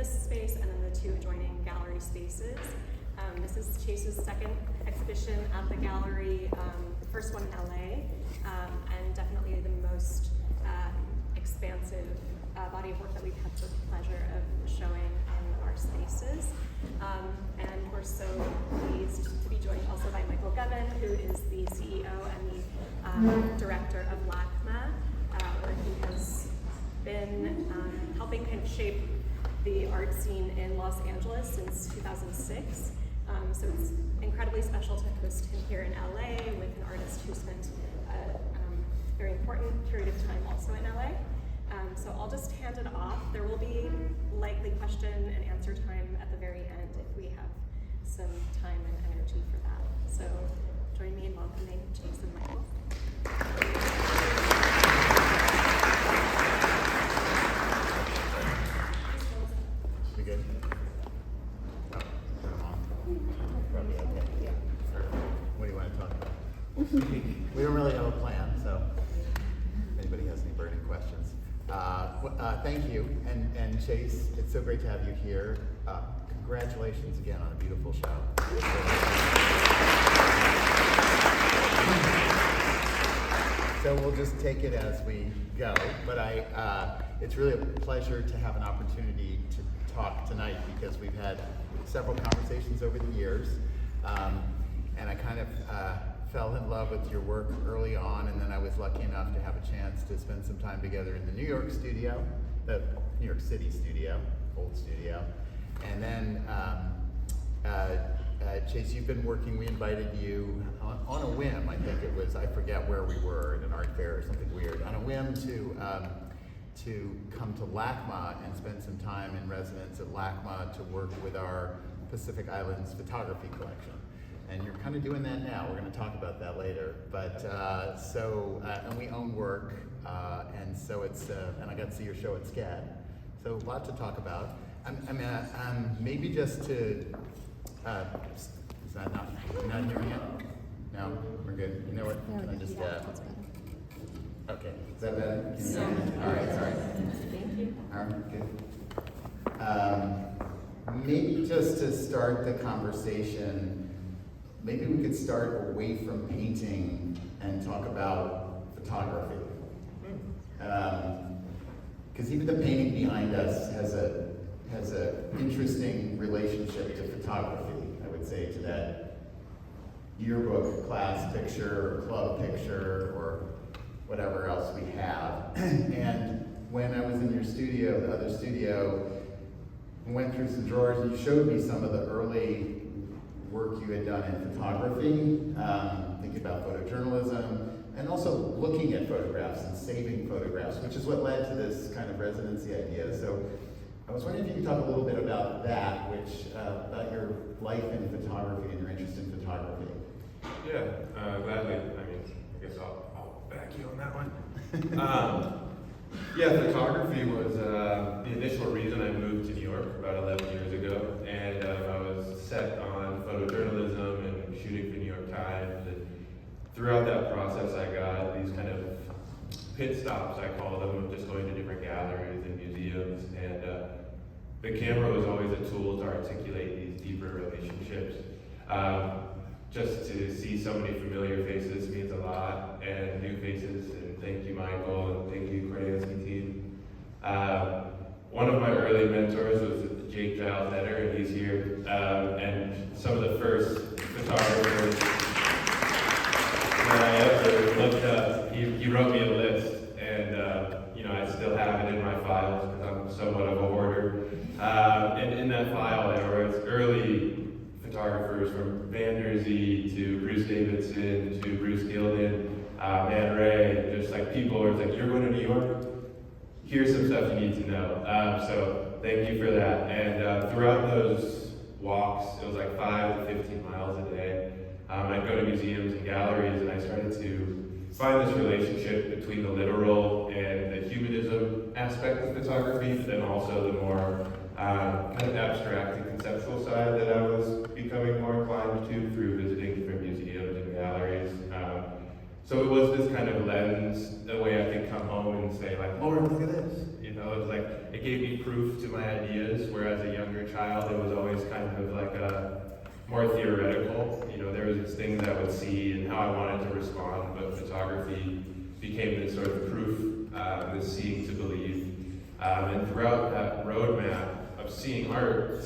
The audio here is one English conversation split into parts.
this space and then the 2 adjoining gallery spaces. This is Chase's second exhibition at the gallery, the first one in LA, and definitely the most expansive body of work that we've had the pleasure of showing in our spaces. And we're so pleased to be joined also by Michael Govan, who is the CEO and the director of LACMA, where he has been helping kind of shape the art scene in Los Angeles since 2006. So it's incredibly special to host him here in LA with an artist who spent a very important period of time also in LA. So I'll just hand it off. There will be likely question and answer time at the very end if we have some time and energy for that. So join me in welcoming Chase and Michael. We good? Oh, turn them on. Probably okay. Yeah. What do you want to talk about? We don't really have a plan, so if anybody has any burning questions. Thank you, and Chase, it's so great to have you here. Congratulations again on a beautiful show. So we'll just take it as we go, but it's really a pleasure to have an opportunity to talk tonight because we've had several conversations over the years, and I kind of fell in love with your work early on, and then I was lucky enough to have a chance to spend some time together in the New York studio, the New York City studio, old studio, and then Chase, you've been working, we invited you on a whim, I think it was, I forget where we were, at an art fair or something weird, on a whim to come to LACMA and spend some time in residence at LACMA to work with our Pacific Islands photography collection. And you're kind of doing that now. We're going to talk about that later. But and we own work, and so it's and I got to see your show at SCAD. So a lot to talk about. Maybe just to is that not? You're not hearing it? No, we're good. You know what? Can I just okay, is that better? Can you hear me? All right, sorry. Thank you. All right, good. Maybe just to start the conversation, maybe we could start away from painting and talk about photography. Because even the painting behind us has a interesting relationship to photography, I would say, to that yearbook class picture or club picture or whatever else we have. And when I was in your studio, the other studio, I went through some drawers and you showed me some of the early work you had done in photography, thinking about photojournalism, and also looking at photographs and saving photographs, which is what led to this kind of residency idea. So I was wondering if you could talk a little bit about that, about your life in photography and your interest in photography. Yeah, gladly. I guess I'll back you on that one. Yeah, photography was the initial reason I moved to New York about 11 years ago, and I was set on photojournalism and shooting for New York Times, and throughout that process I got these kind of pit stops, I call them, of just going to different galleries and museums, and the camera was always a tool to articulate these deeper relationships. Just to see so many familiar faces means a lot, and new faces, and thank you, Michael, and thank you, Kordansky team. One of my early mentors was Jake Giles Etter, and he's here, and some of the first photographers that I ever looked up, he wrote me a list, and I still have it in my files because I'm somewhat of a hoarder. And in that file there was early photographers from Van der Zee to Bruce Davidson to Bruce Gilden, Man Ray, just like people who are like, you're going to New York? Here's some stuff you need to know. So thank you for that. And throughout those walks, it was like 5 to 15 miles a day. I'd go to museums and galleries, and I started to find this relationship between the literal and the humanism aspect of photography, but then also the more kind of abstract and conceptual side that I was becoming more inclined to through visiting different museums and galleries. So it was this kind of lens, the way I could come home and say, like, Lauren, look at this, it's like, it gave me proof to my ideas, whereas a younger child, it was always kind of like more theoretical. There was these things I would see and how I wanted to respond, but photography became this sort of proof, this seeing to believe. And throughout that roadmap of seeing art,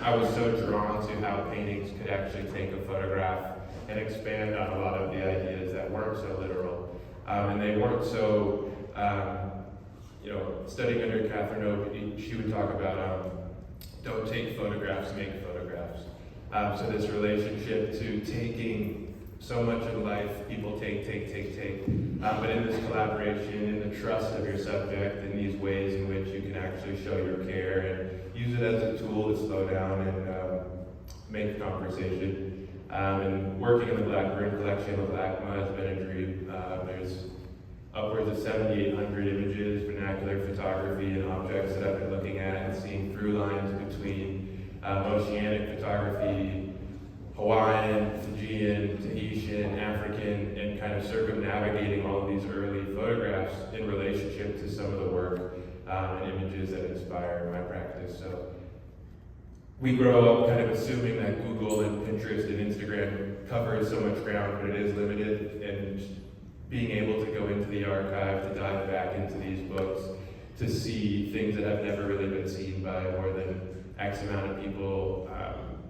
I was so drawn to how paintings could actually take a photograph and expand on a lot of the ideas that weren't so literal. And they weren't so, studying under Catherine Oak, she would talk about don't take photographs, make photographs. So this relationship to taking so much of life, people take. But in this collaboration, in the trust of your subject, in these ways in which you can actually show your care and use it as a tool to slow down and make conversation. And working in the Blackburn collection with LACMA has been a dream. There's upwards of 7,800 images, vernacular photography, and objects that I've been looking at and seeing through lines between oceanic photography, Hawaiian, Fijian, Tahitian, African, and kind of circumnavigating all of these early photographs in relationship to some of the work and images that inspire my practice. So we grow up kind of assuming that Google and Pinterest and Instagram covers so much ground, but it is limited, and being able to go into the archive, to dive back into these books, to see things that have never really been seen by more than X amount of people,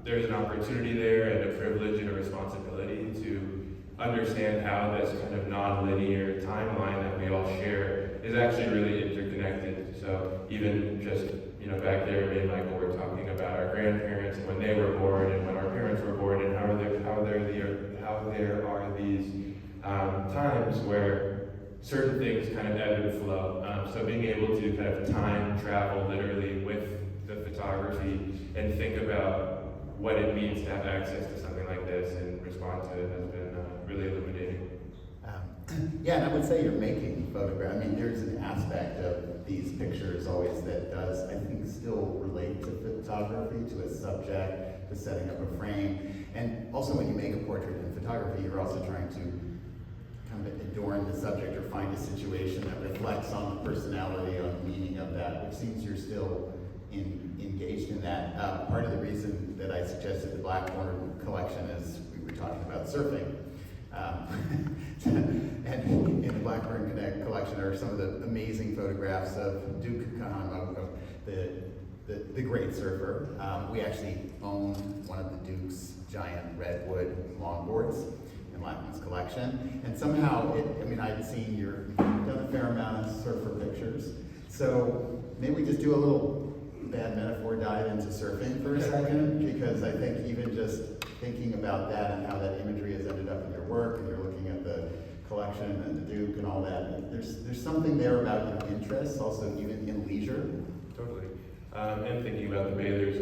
there's an opportunity there and a privilege and a responsibility to understand how this kind of non-linear timeline that we all share is actually really interconnected. So even just, back there, me and Michael were talking about our grandparents and when they were born and when our parents were born and how there are these times where certain things kind of ebb and flow. So being able to kind of time travel literally with the photography and think about what it means to have access to something like this and respond to it has been really illuminating. Yeah, and I would say you're making photographs. I mean, there's an aspect of these pictures always that does, I think, still relate to photography, to a subject, to setting up a frame. And also when you make a portrait in photography, you're also trying to kind of adorn the subject or find a situation that reflects on the personality or the meaning of that, which seems you're still engaged in that. Part of the reason that I suggested the Blackburn collection is we were talking about surfing. And in the Blackburn Connect collection are some of the amazing photographs of Duke Kahama, the great surfer. We actually own one of the Duke's giant redwood longboards in LACMA's collection. And somehow, I'd seen you've done a fair amount of surfer pictures. So maybe we just do a little bad metaphor dive into surfing for a second, because I think even just thinking about that and how that imagery has ended up in your work, and you're looking at the collection and the Duke and all that, there's something there about your interests, also even in leisure. Totally. And thinking about the bathers,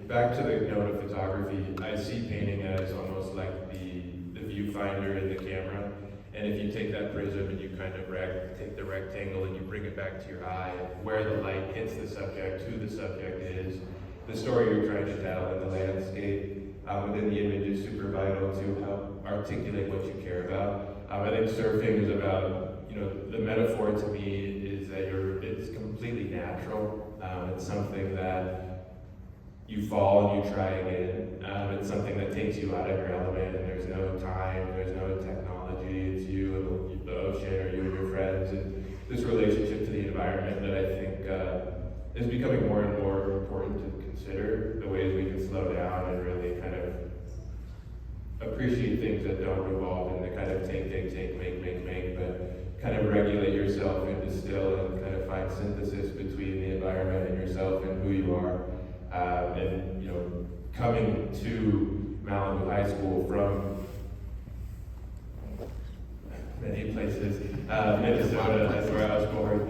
back to the note of photography, I see painting as almost like the viewfinder in the camera. And if you take that prism and you kind of take the rectangle and you bring it back to your eye, where the light hits the subject, who the subject is, the story you're trying to tell in the landscape within the image is super vital to help articulate what you care about. I think surfing is about, the metaphor to me is that it's completely natural. It's something that you fall and you try again. It's something that takes you out of your element, and there's no time, there's no technology, it's you and the ocean or you and your friends, and this relationship to the environment that I think is becoming more and more important to consider, the ways we can slow down and really kind of appreciate things that don't revolve in the kind of take, make, but kind of regulate yourself and distill and kind of find synthesis between the environment and yourself and who you are. And coming to Malibu High School from many places, Minnesota, that's where I was born.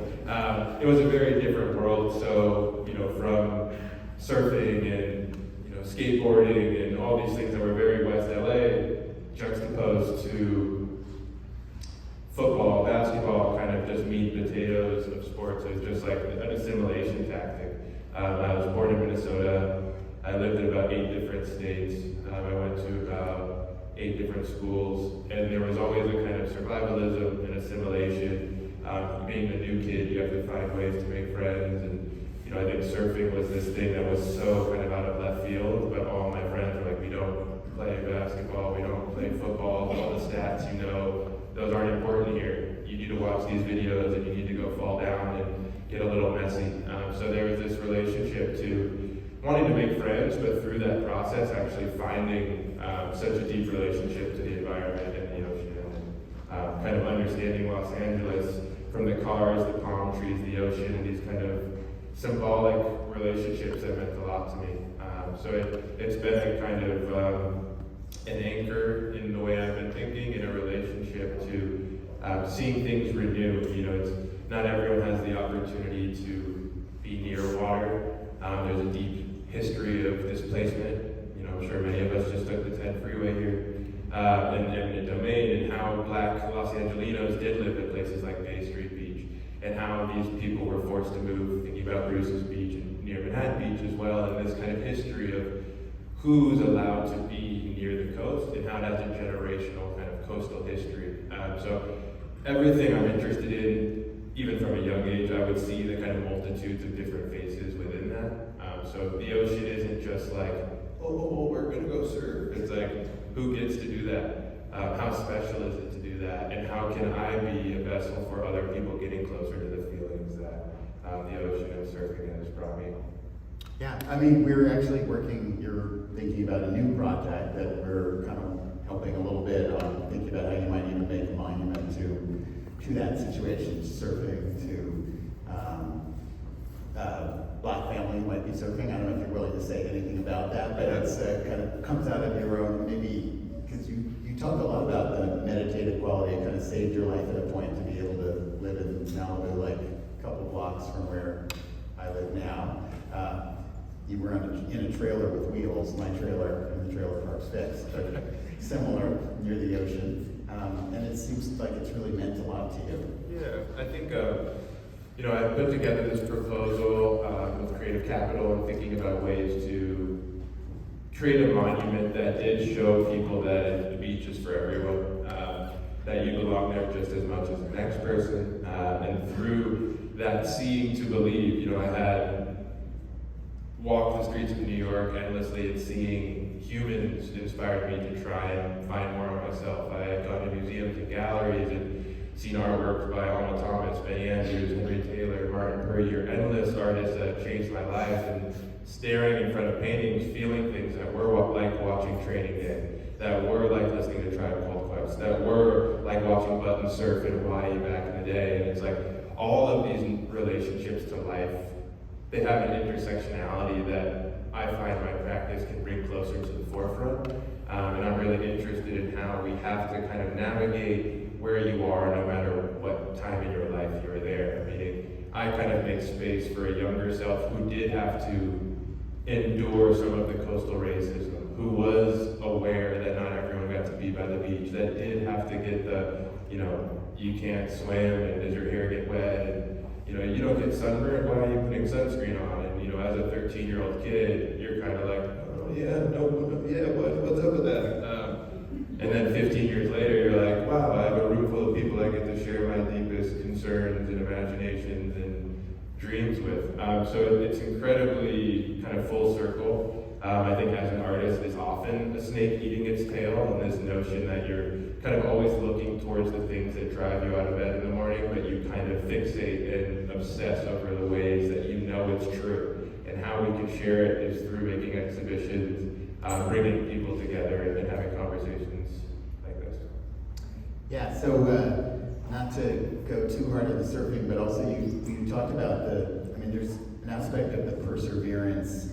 It was a very different world. So, from surfing and skateboarding and all these things that were very West LA, juxtaposed to football, basketball, kind of just meat and potatoes of sports. It was just like an assimilation tactic. I was born in Minnesota. I lived in about 8 different states. I went to about 8 different schools, and there was always a kind of survivalism and assimilation being a new kid, you have to find ways to make friends, and I think surfing was this thing that was so kind of out of left field, but all my friends were like, we don't play basketball, we don't play football, all the stats, those aren't important here. You need to watch these videos and you need to go fall down and get a little messy. So there was this relationship to wanting to make friends, but through that process, actually finding such a deep relationship to the environment and the ocean, and kind of understanding Los Angeles from the cars, the palm trees, the ocean, and these kind of symbolic relationships that meant a lot to me. So it's been a kind of an anchor in the way I've been thinking, in a relationship to seeing things renewed. It's not everyone has the opportunity to be near water. There's a deep history of displacement. I'm sure many of us just took the 10 freeway here, and the domain, and how Black Los Angelinos did live at places like Bay Street Beach, and how these people were forced to move, thinking about Bruce's Beach and near Manhattan Beach as well, and this kind of history of who's allowed to be near the coast and how it has a generational kind of coastal history. So everything I'm interested in, even from a young age, I would see the kind of multitudes of different faces within that. So the ocean isn't just like, oh, we're gonna go surf. It's like, who gets to do that? How special is it to do that? And how can I be a vessel for other people getting closer to the feelings that the ocean and surfing has brought me? Yeah, I mean, we're actually you're thinking about a new project that we're kind of helping a little bit on, thinking about how you might even make a monument to that situation, surfing, to Black family who might be surfing. I don't know if you're willing to say anything about that, but it's kind of comes out of your own, maybe, because you talked a lot about the meditative quality. It kind of saved your life at a point to be able to live in Malibu, like a couple blocks from where I live now. You were in a trailer with wheels. My trailer in the trailer park's fixed, but similar near the ocean. And it seems like it's really meant a lot to you. Yeah, I think, I put together this proposal with Creative Capital and thinking about ways to create a monument that did show people that the beach is for everyone, that you belong there just as much as the next person, and through that seeing to believe, I had walked the streets of New York endlessly, and seeing humans inspired me to try and find more of myself. I had gone to museums and galleries and seen artwork by Alma Thomas, Ben Andrews, Henry Taylor, Martin Puryear, endless artists that have changed my life, and staring in front of paintings, feeling things that were like watching Training Day, that were like listening to Tribe Called Quest, that were like watching Button surf in Hawaii back in the day. And it's like all of these relationships to life, they have an intersectionality that I find my practice can bring closer to the forefront. And I'm really interested in how we have to kind of navigate where you are, no matter what time in your life you're there. Meaning, I kind of make space for a younger self who did have to endure some of the coastal racism, who was aware that not everyone got to be by the beach, that did have to get the, you can't swim, and does your hair get wet, and you don't get sunburned, why are you putting sunscreen on? And as a 13-year-old kid, you're kind of like, oh yeah, what's up with that? And then 15 years later, you're like, wow, I have a room full of people I get to share my deepest concerns and imaginations and dreams with. So it's incredibly kind of full circle. I think as an artist, it's often a snake eating its tail, and this notion that you're kind of always looking towards the things that drive you out of bed in the morning, but you kind of fixate and obsess over the ways that it's true. And how we can share it is through making exhibitions, bringing people together, and having conversations like this. Yeah, so not to go too hard on the surfing, but also you talked about there's an aspect of the perseverance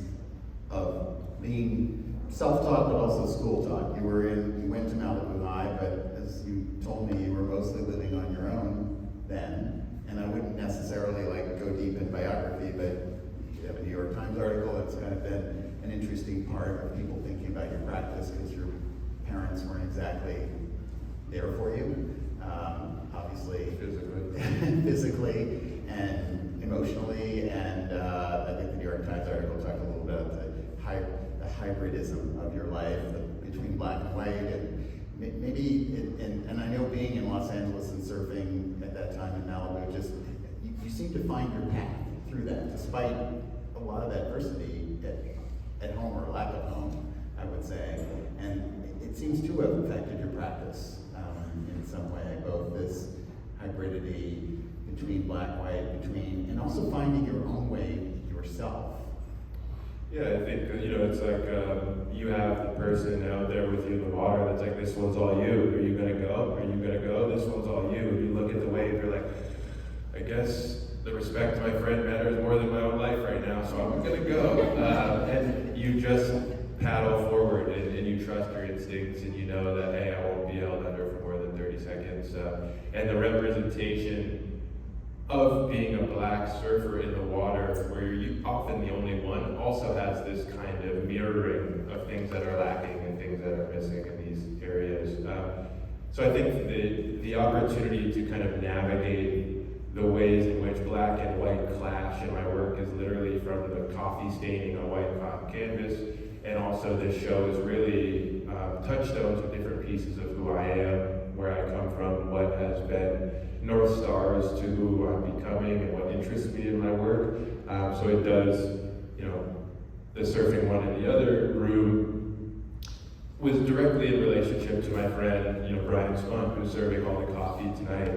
of being self-taught, but also school-taught. You went to Malibu High, but as you told me, you were mostly living on your own then. And I wouldn't necessarily go deep in biography, but you have a New York Times article that's kind of been an interesting part of people thinking about your practice, because your parents weren't exactly there for you, obviously physically and emotionally. And I think the New York Times article talked a little bit about the hybridism of your life between black and white, and maybe, and I know being in Los Angeles and surfing at that time in Malibu, just, you seem to find your path through that, despite a lot of adversity at home or lack of home, I would say. And it seems to have affected your practice in some way, both this hybridity between black, white, and also finding your own way yourself. Yeah, I think, it's like you have the person out there with you in the water that's like, this one's all you. Are you going to go? Are you going to go? This one's all you. And you look at the wave, you're like, I guess the respect to my friend matters more than my own life right now, so I'm going to go. And you just paddle forward and you trust your instincts and you know that, hey, I won't be held under for more than 30 seconds. And the representation of being a black surfer in the water, where you're often the only one, also has this kind of mirroring of things that are lacking and things that are missing in these areas. So I think the opportunity to kind of navigate the ways in which black and white clash in my work is literally from the coffee staining on white canvas, and also this show is really touchstones of different pieces of who I am, where I come from, what has been North Stars to who I'm becoming and what interests me in my work. So it does, the surfing one in the other room was directly in relationship to my friend, Brian Spunk, who's serving all the coffee tonight.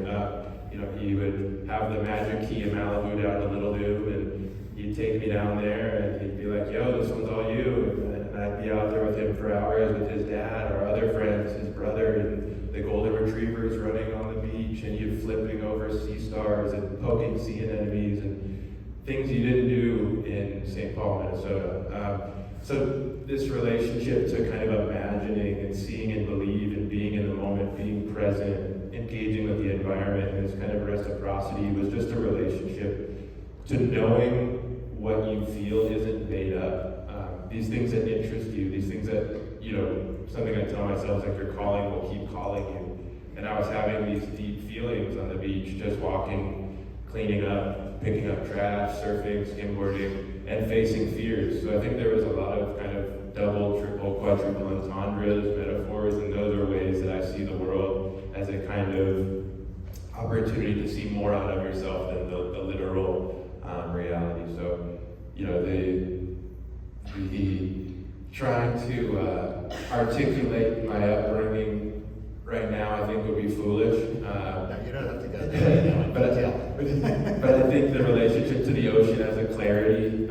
He would have the magic key in Malibu down to Little Noob, and he'd take me down there and he'd be like, yo, this one's all you. And I'd be out there with him for hours with his dad or other friends, his brother, and the golden retrievers running on the beach, and you flipping over sea stars and poking sea anemones and things you didn't do in St. Paul, Minnesota. So this relationship to kind of imagining and seeing and believe and being in the moment, being present, engaging with the environment, and this kind of reciprocity was just a relationship to knowing what you feel isn't made up. These things that interest you, these things that, something I tell myself is like your calling will keep calling you. And I was having these deep feelings on the beach, just walking, cleaning up, picking up trash, surfing, skimboarding, and facing fears. So I think there was a lot of kind of double, triple, quadruple entendres, metaphors, and those are ways that I see the world as a kind of opportunity to see more out of yourself than the literal reality. So, the trying to articulate my upbringing right now, I think would be foolish. No, you don't have to go there. But I think the relationship to the ocean as a clarity,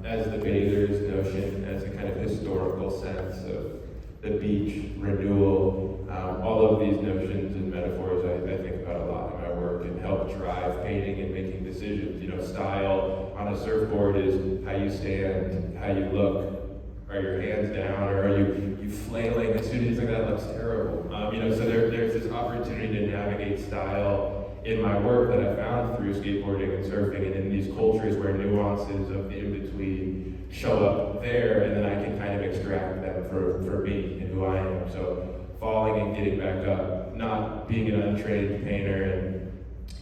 as the bather's notion, as a kind of historical sense of the beach, renewal, all of these notions and metaphors I think about a lot in my work and help drive painting and making decisions. Style on a surfboard is how you stand, how you look. Are your hands down, or are you flailing? As soon as like that looks terrible. So there's this opportunity to navigate style in my work that I found through skateboarding and surfing, and in these cultures where nuances of the in-between show up there, and then I can kind of extract them for me and who I am. So falling and getting back up, not being an untrained painter and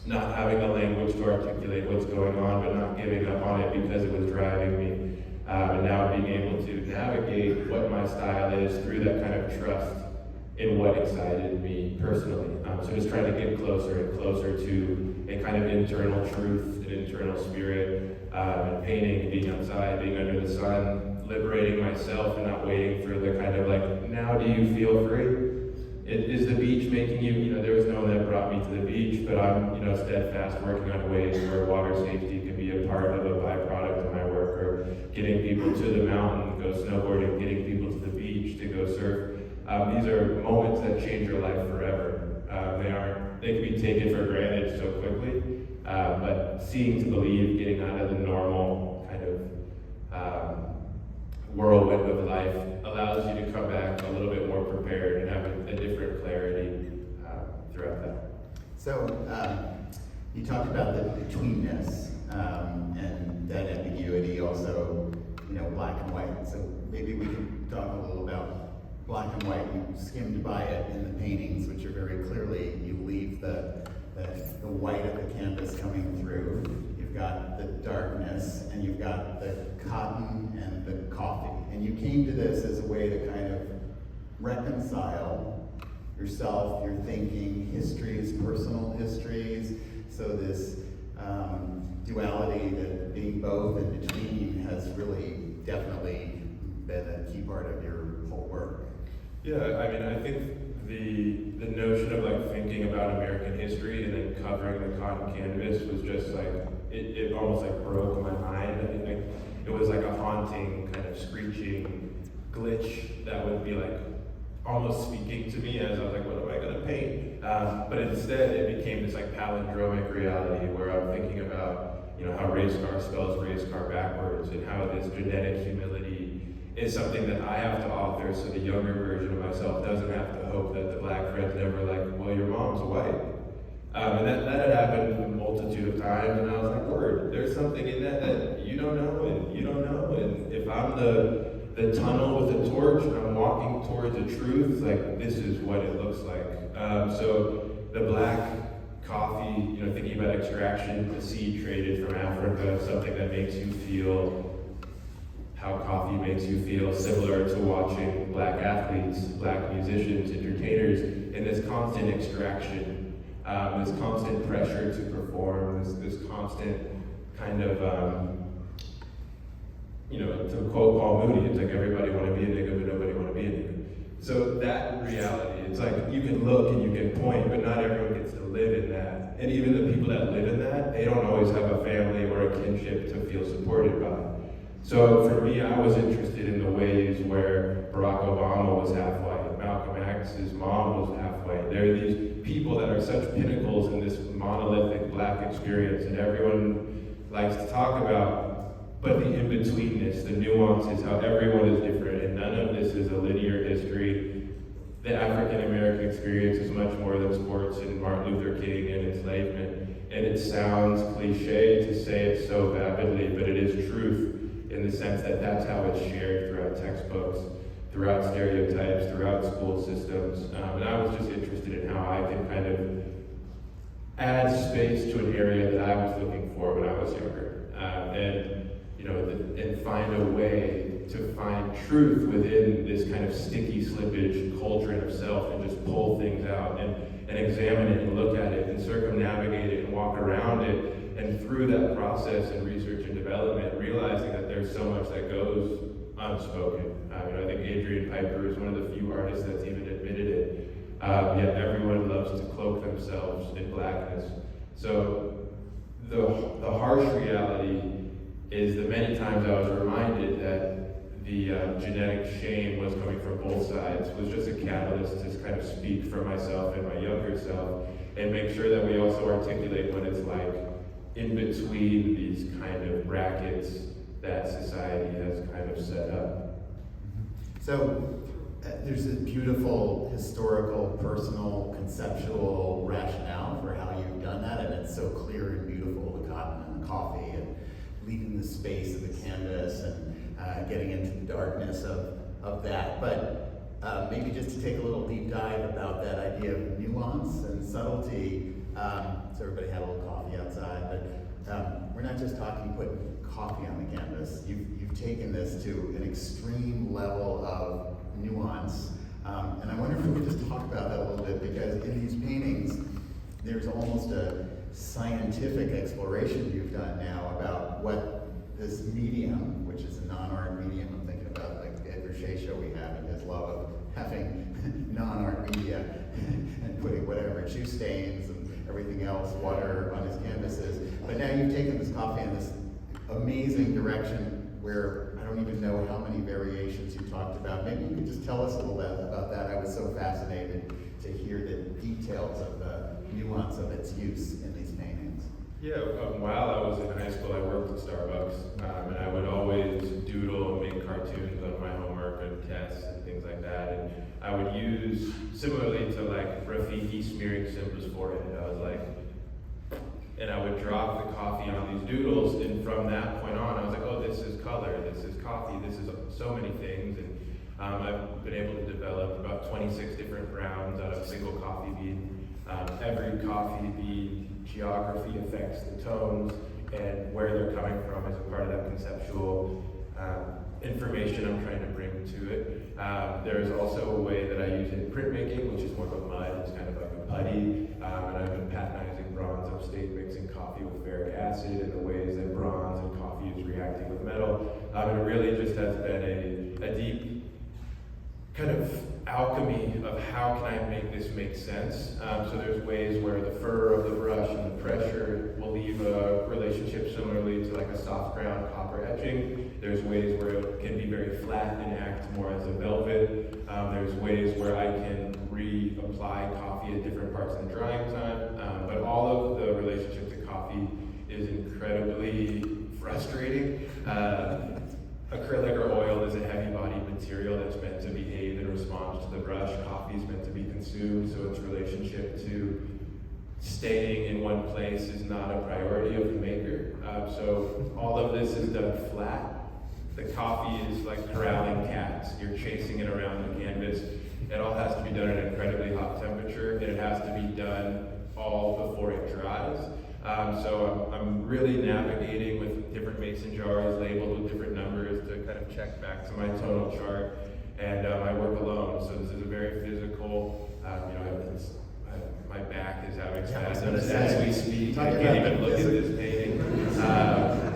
not having the language to articulate what's going on, but not giving up on it because it was driving me. And now being able to navigate what my style is through that kind of trust in what excited me personally. So just trying to get closer and closer to a kind of internal truth, an internal spirit, and painting, being outside, being under the sun, liberating myself and not waiting for the kind of like, now do you feel free? Is the beach making you, there was no one that brought me to the beach, but I'm, steadfast working on ways where water safety can be a part of a byproduct of my work, or getting people to the mountain, go snowboarding, getting people to the beach to go surf. These are moments that change your life forever. They can be taken for granted so quickly, but seeing to believe, getting out of the normal kind of whirlwind of life allows you to come back a little bit more prepared and have a different clarity throughout that. So you talked about the betweenness and that ambiguity, also, black and white. So maybe we can talk a little about black and white. You skimmed by it in the paintings, which are very clearly, you leave the white of the canvas coming through. You've got the darkness, and you've got the cotton and the coffee. And you came to this as a way to kind of reconcile yourself, your thinking, histories, personal histories. So this duality, that being both and between, has really definitely been a key part of your whole work. Yeah, I mean, I think the notion of like thinking about American history and then covering the cotton canvas was just like, it almost like broke my mind. I mean, it was like a haunting kind of screeching glitch that would be like almost speaking to me as I was like, what am I gonna paint? But instead it became this like palindromic reality where I'm thinking about, you know, how race car spells race car backwards, and how this genetic humility is something that I have to author, so the younger version of myself doesn't have to hope that the black friend's never like, well, your mom's white. And that had happened a multitude of times, and I was like, word, there's something in that you don't know, and you don't know, and if I'm the tunnel with a torch and I'm walking towards the truth, like, this is what it looks like. So the black coffee, you know, thinking about extraction, the seed traded from Africa, something that makes you feel how coffee makes you feel, similar to watching black athletes, black musicians, entertainers, in this constant extraction, this constant pressure to perform, this constant kind of, you know, to quote Paul Mooney, it's like everybody want to be a nigga, but nobody want to be a nigga. So that reality, it's like you can look and you can point, but not everyone gets to live in that. And even the people that live in that, they don't always have a family or a kinship to feel supported by. So for me, I was interested in the ways where Barack Obama was half white, Malcolm X's mom was half white. There are these people that are such pinnacles in this monolithic black experience that everyone likes to talk about. But the in-betweenness, the nuances, how everyone is different, and none of this is a linear history. The African American experience is much more than sports and Martin Luther King and enslavement. And it sounds cliche to say it so vapidly, but it is truth in the sense that that's how it's shared throughout textbooks, throughout stereotypes, throughout school systems. And I was just interested in how I can kind of add space to an area that I was looking for when I was younger. And find a way to find truth within this kind of sticky slippage cauldron of self, and just pull things out and examine it and look at it and circumnavigate it and walk around it. And through that process and research and development, realizing that there's so much that goes unspoken. I think Adrian Piper is one of the few artists that's even admitted it. Yet everyone loves to cloak themselves in blackness. So the harsh reality is that many times I was reminded that the genetic shame was coming from both sides, was just a catalyst to kind of speak for myself and my younger self, and make sure that we also articulate what it's like in between these kind of brackets that society has kind of set up. So there's a beautiful historical, personal, conceptual rationale for how you've done that, and it's so clear and beautiful, the cotton and the coffee, and leaving the space of the canvas, and getting into the darkness of that. But maybe just to take a little deep dive about that idea of nuance and subtlety. So everybody had a little coffee outside, but we're not just talking putting coffee on the canvas. You've taken this to an extreme level of nuance. And I wonder if we could just talk about that a little bit, because in these paintings, there's almost a scientific exploration you've done now about what this medium, which is a non-art medium, I'm thinking about like Edgar Shea we have and his love of having non-art media and putting whatever, shoe stains and everything else, water on his canvases. But now you've taken this coffee in this amazing direction where I don't even know how many variations you talked about. Maybe you could just tell us a little bit about that. I was so fascinated to hear the details of the nuance of its use in these paintings. Yeah, while I was in high school, I worked at Starbucks, and I would always doodle and make cartoons on my homework and tests and things like that. And I would use, similarly to like graffiti smearing Simba's forehead, I was like, and I would drop the coffee on these doodles, and from that point on, I was like, oh, this is color, this is coffee, this is so many things. And I've been able to develop about 26 different browns out of a single coffee bean. Every coffee bean geography affects the tones and where they're coming from as a part of that conceptual information I'm trying to bring to it. There's also a way that I use it in printmaking, which is more of a mud. It's kind of like a putty. And I've been patenizing bronze upstate, mixing coffee with ferric acid, and the ways that bronze and coffee is reacting with metal. And it really just has been a deep kind of alchemy of how can I make this make sense. So there's ways where the fur of the brush and the pressure will leave a relationship similarly to like a soft ground copper etching. There's ways where it can be very flat and act more as a velvet. There's ways where I can reapply coffee at different parts in drying time. But all of the relationship to coffee is incredibly frustrating. Acrylic or oil is a heavy-bodied material that's meant to behave in response to the brush. Coffee is meant to be consumed, so its relationship to staying in one place is not a priority of the maker. So all of this is done flat. The coffee is like corralling cats. You're chasing it around the canvas. It all has to be done at an incredibly hot temperature, and it has to be done all before it dries. So I'm really navigating with different mason jars labeled with different numbers to kind of check back to my tonal chart. And I work alone, so this is a very physical, my back is having spasms as we speak. I can't even look at this painting.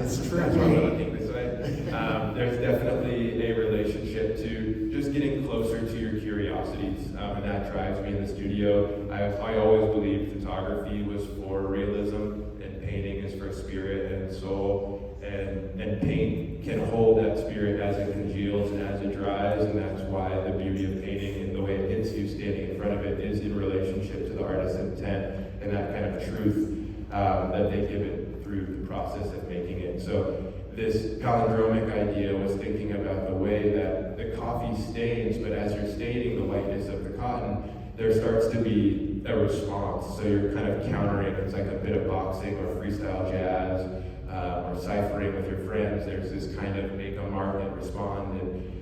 It's true. That's why I'm looking this way. There's definitely a relationship to just getting closer to your curiosities, and that drives me in the studio. I always believed photography was for realism, and painting is for spirit and soul, and paint can hold that spirit as it congeals and as it dries, and that's why the beauty of painting and the way it hits you standing in front of it is in relationship to the artist's intent and that kind of truth that they give it through the process of making it. So this palindromic idea was thinking about the way that the coffee stains, but as you're staining the whiteness of the cotton, there starts to be a response. So you're kind of countering. It's like a bit of boxing or freestyle jazz or ciphering with your friends. There's this kind of make a mark and respond. And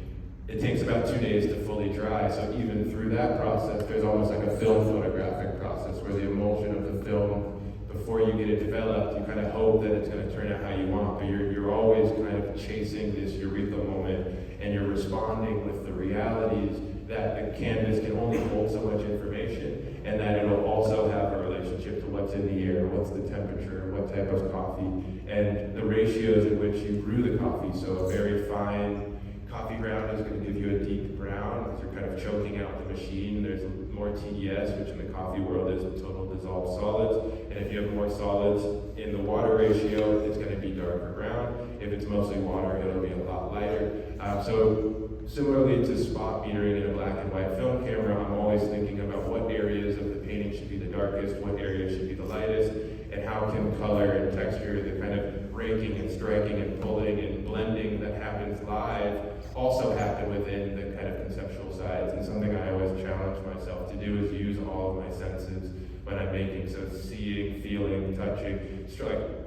it takes about 2 days to fully dry. So even through that process, there's almost like a film photographic process where the emulsion of the film, before you get it developed, you kind of hope that it's going to turn out how you want, but you're always kind of chasing this eureka moment, and you're responding with the realities that the canvas can only hold so much information, and that it'll also have a relationship to what's in the air, what's the temperature, what type of coffee, and the ratios in which you brew the coffee. So a very fine coffee ground is going to give you a deep brown because you're kind of choking out the machine. There's more TDS, which in the coffee world is total dissolved solids. And if you have more solids in the water ratio, it's going to be darker brown. If it's mostly water, it'll be a lot lighter. So similarly to spot metering in a black and white film camera, I'm always thinking about what areas of the painting should be the darkest, what areas should be the lightest, and how can color and texture, the kind of raking and striking and pulling and blending that happens live, also happen within the kind of conceptual sides. And something I always challenge myself to do is use all of my senses when I'm making. So seeing, feeling, touching,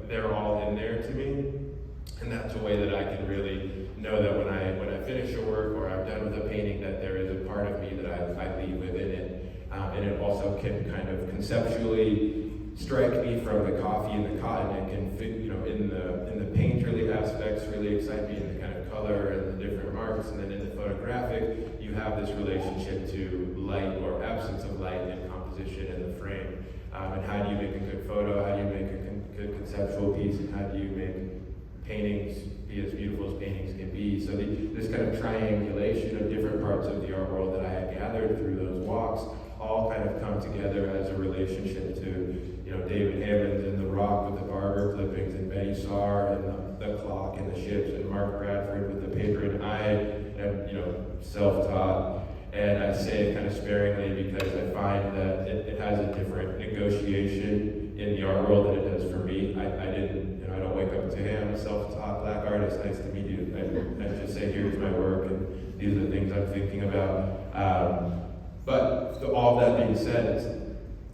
they're all in there to me. And that's a way that I can really know that when I finish a work or I'm done with a painting, that there is a part of me that I leave within it. And it also can kind of conceptually strike me from the coffee and the cotton. It can fit, in the painterly aspects, really excite me in the kind of color and the different marks. And then in the photographic, you have this relationship to light or absence of light and composition in the frame. And how do you make a good photo? How do you make a good conceptual piece? And how do you make paintings be as beautiful as paintings can be? So this kind of triangulation of different parts of the art world that I had gathered through those walks all kind of come together as a relationship to David Hammond and the rock with the barber clippings, and Betty Saar and the clock and the ships, and Mark Bradford with the paper. And I am self-taught, and I say it kind of sparingly because I find that it has a different negotiation in the art world than it does for me. I don't wake up to, hey, I'm a self-taught black artist, nice to meet you. I just say, here's my work, and these are the things I'm thinking about. But all that being said,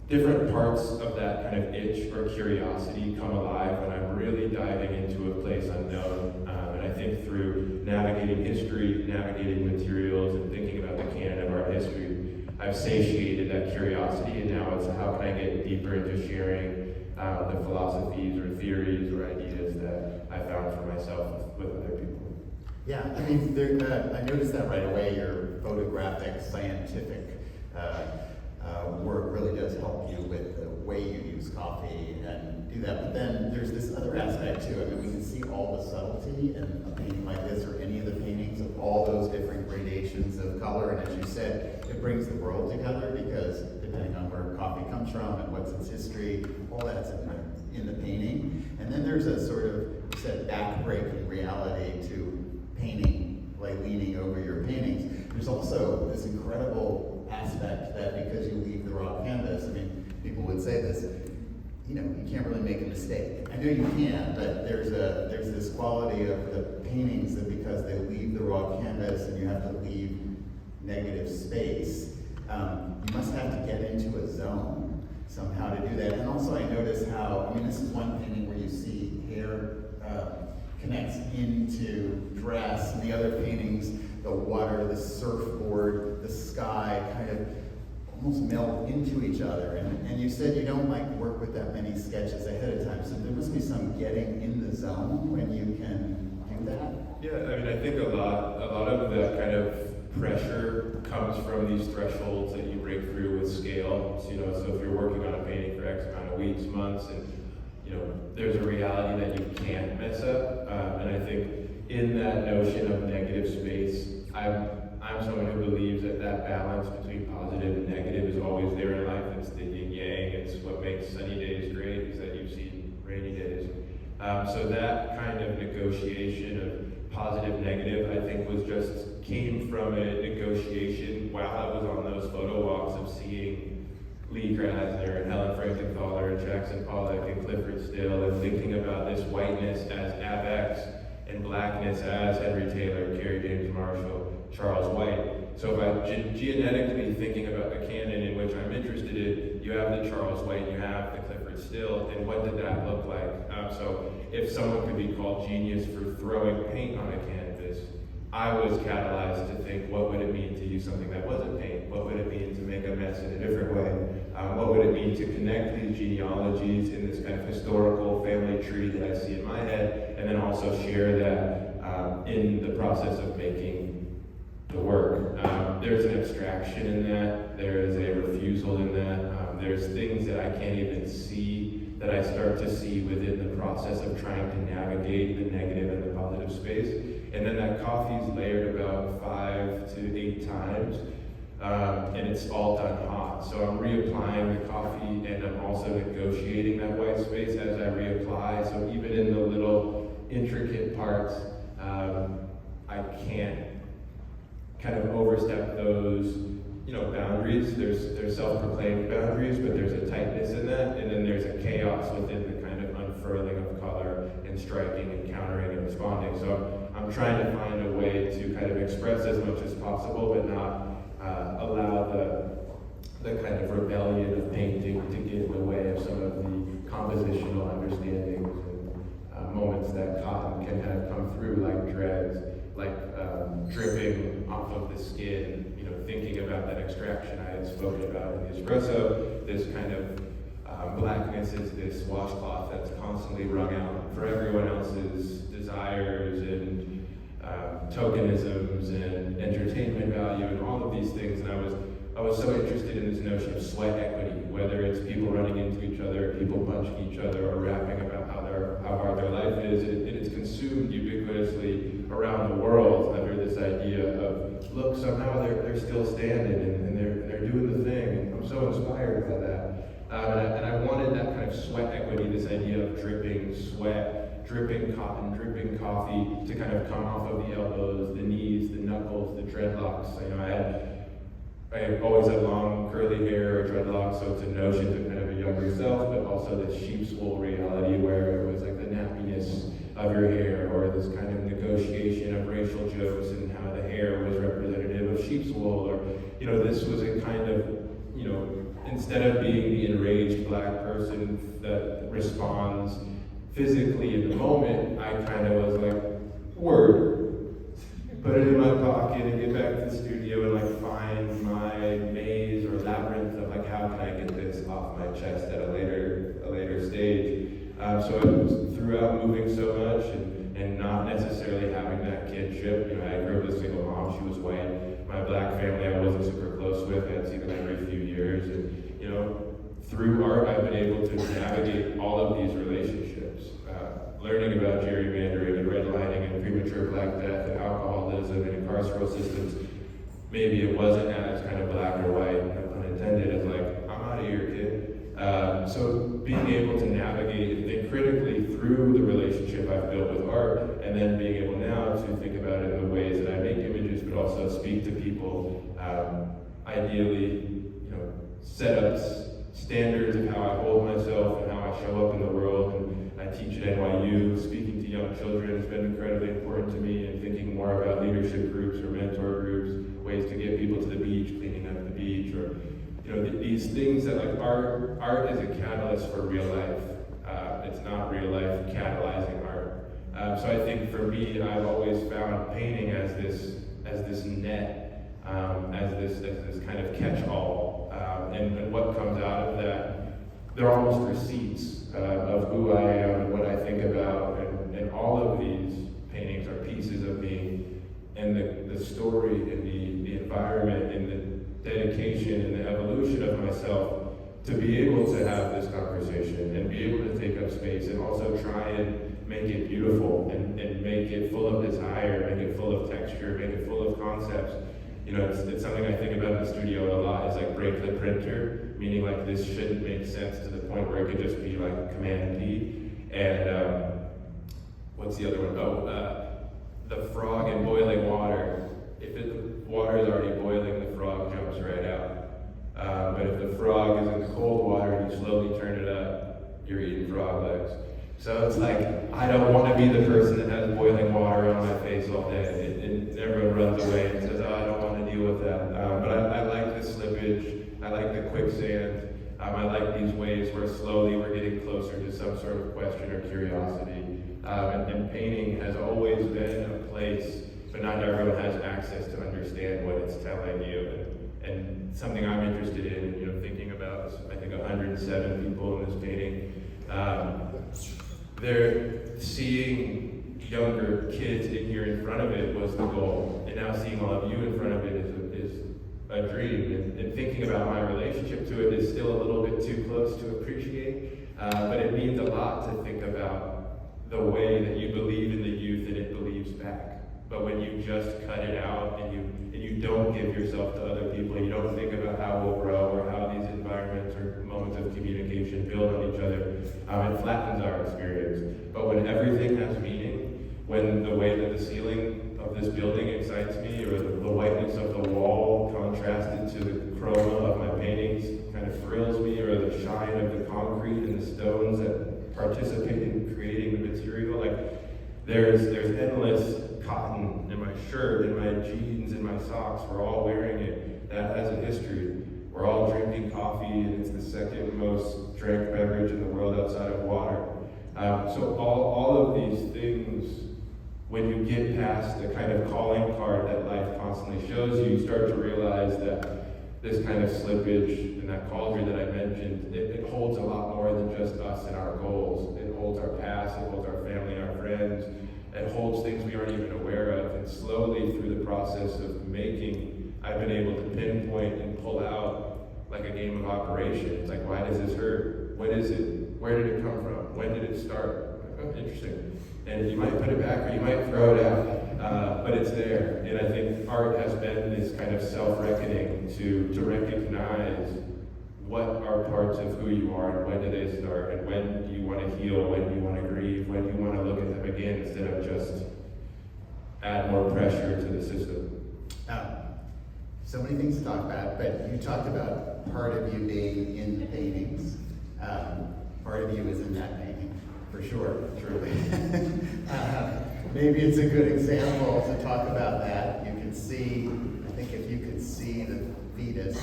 different parts of that kind of itch or curiosity come alive when I'm really diving into a place unknown. And I think through navigating history, navigating materials, and thinking about the canon of art history, I've satiated that curiosity, and now it's how can I get deeper into sharing the philosophies or theories or ideas that I found for myself with other people. Yeah, I mean, I noticed that right away. Your photographic, scientific work really does help you with the way you use coffee and do that. But then there's this other aspect too. I mean, we can see all the subtlety in a painting like this, or any of the paintings, of all those different gradations of color. And as you said, it brings the world together, because depending on where coffee comes from and what's its history, all that's in the painting. And then there's a sort of, you said, backbreaking reality to painting, like leaning over your paintings. There's also this incredible aspect that because you leave the raw canvas, I mean, people would say this, you know, you can't really make a mistake. I know you can, but there's this quality of the paintings that because they leave the raw canvas and you have to leave negative space, you must have to get into a zone somehow to do that. And also I notice how, I mean, this is one painting where you see hair connects into dress, and the other paintings, the water, the surfboard, the sky kind of almost meld into each other. And you said you don't like to work with that many sketches ahead of time, so there must be some getting in the zone when you can do that. Yeah, I mean, I think a lot of that kind of pressure comes from these thresholds that you break through with scale. So, you know, so if you're working on a painting for X amount of weeks, months, and you know, there's a reality that you can't mess up. And I think in that notion of negative space, I'm someone who believes that that balance between positive and negative is always there in life. It's the yin yang. It's what makes sunny days great, is that you've seen rainy days. So that kind of negotiation of positive, negative, I think came from a negotiation while I was on those photo walks of seeing Lee Krasner and Helen Frankenthaler and Jackson Pollock and Clifford Still, and thinking about this whiteness as Avex and blackness as Henry Taylor, Kerry James Marshall, Charles White. So if I'm genetically thinking about the canon in which I'm interested in, you have the Charles White, you have the Clifford Still, and what did that look like? So if someone could be called genius for throwing paint on a canvas, I was catalyzed to think, what would it mean to use something that wasn't paint? What would it mean to make a mess in a different way? What would it mean to connect these genealogies in this kind of historical family tree that I see in my head, and then also share that in the process of making the work? There's an abstraction in that, there is a refusal in that, there's things that I can't even see that I start to see within the process of trying to navigate the negative and the positive space. And then that coffee's layered about 5 to 8 times, and it's all done hot. So I'm reapplying the coffee, and I'm also negotiating that white space as I reapply. So even in the little intricate parts, I can't kind of overstep those, you know, boundaries. There's self-proclaimed boundaries, but there's a tightness in that, and then there's a chaos within the kind of unfurling of color and striking and countering and responding. So I'm trying to find a way to kind of express as much as possible, but not allow the kind of rebellion of painting to get in the way of some of the compositional understandings and moments that cotton can have come through, like dreads, like dripping off of the skin, you know, thinking about that extraction I had spoken about in the espresso. This kind of blackness is this washcloth that's constantly wrung out for everyone else's desires and tokenisms and entertainment value and all of these things. And I was so interested in this notion of sweat equity, whether it's people running into each other, people punching each other, or rapping about how hard their life is. And it's consumed ubiquitously around the world under this idea of, look, somehow they're still standing and they're doing the thing. And I'm so inspired by that. And I wanted that kind of sweat equity, this idea of dripping sweat, dripping cotton, dripping coffee, to kind of come off of the elbows, the knees, the knuckles, the dreadlocks. You know, I have always had long curly hair or dreadlocks, so it's a notion to kind of a younger self, but also this sheep's wool reality where it was like the nappiness of your hair, or this kind of negotiation of racial jokes and how the hair was representative of sheep's wool, or, you know, this was a kind of, you know, instead of being the enraged black person that responds physically in the moment, I kind of was like, word, put it in my pocket and get back to the studio and like find my maze or labyrinth of like, how can I get this off my chest at a later stage. So I was throughout moving so much and and not necessarily having that kinship. You know, I grew up with a single mom, she was white. My black family I wasn't super close with, I'd see them every few years. And, you know, through art I've been able to navigate all of these relationships. Learning about gerrymandering and redlining and premature black death and alcoholism and carceral systems, maybe it wasn't as kind of black or white, no pun intended, as like, I'm out of here, kid. So being able to navigate and think critically through the relationship I've built with art, and then being able now to think about it in the ways that I make images, but also speak to people, ideally, you know, set up standards of how I hold myself and how I show up in the world. And I teach at NYU, speaking to young children has been incredibly important to me, and thinking more about leadership groups or mentor groups, ways to get people to the beach, cleaning up the beach, or you know, these things that like art is a catalyst for real life. It's not real life catalyzing art. So I think for me, I've always found painting as this net, as this kind of catch-all, and what comes out of that, they're almost receipts of who I am and what I think about, and all of these paintings are pieces of me, and the story and the environment and the dedication and the evolution of myself to be able to have this conversation and be able to take up space, and also try and make it beautiful and make it full of desire, make it full of texture, make it full of concepts. You know, it's something I think about in the studio a lot, is like break the printer, meaning like this shouldn't make sense to the point where it could just be like Command P. And what's the other one? Oh, the frog in boiling water. If the water is already boiling, the frog jumps right out. But if the frog is in the cold water and you slowly turn it up, you're eating frog legs. So it's like, I don't want to be the person that has boiling water on my face all day. And everyone runs away and says, oh, I don't want to deal with that. But I like the slippage, I like the quicksand, I like these ways where slowly we're getting closer to some sort of question or curiosity. And painting has always been a place, but not everyone has access to understand what it's telling you. And something I'm interested in, you know, thinking about, I think 107 people in this painting, they're seeing younger kids in here in front of it was the goal, and now seeing all of you in front of it is a dream. And thinking about my relationship to it is still a little bit too close to appreciate, but it means a lot to think about the way that you believe in the youth and it believes back. But when you just cut it out and you don't give yourself to other people, you don't think about how we'll grow or how these environments or moments of communication build on each other, it flattens our experience. But when everything has meaning, when the way that the ceiling of this building excites me, or the whiteness of the wall contrasted to the chroma of my paintings kind of thrills me, or the shine of the concrete and the stones that participate in creating the material, like there's endless cotton in my shirt, in my jeans, in my socks. We're all wearing it. That has a history. We're all drinking coffee, and it's the second most drank beverage in the world outside of water. So all of these things, when you get past the kind of calling card that life constantly shows you, you start to realize that this kind of slippage and that cauldron that I mentioned, it holds a lot more than just us and our goals. It holds our past, it holds our family, our friends, it holds things we aren't even aware of. And slowly through the process of making, I've been able to pinpoint and pull out like a game of operation. It's like, why does this hurt? What is it? Where did it come from? When did it start? Oh, interesting. And you might put it back or you might throw it out, but it's there. And I think art has been this kind of self-reckoning to recognize what are parts of who you are and when do they start, and when do you want to heal, when do you want to grieve, when do you want to look at them again instead of just add more pressure to the system. So many things to talk about, but you talked about part of you being in the paintings. Part of you is in that painting, for sure, truly. Maybe it's a good example to talk about that. You can see, I think if you could see the fetus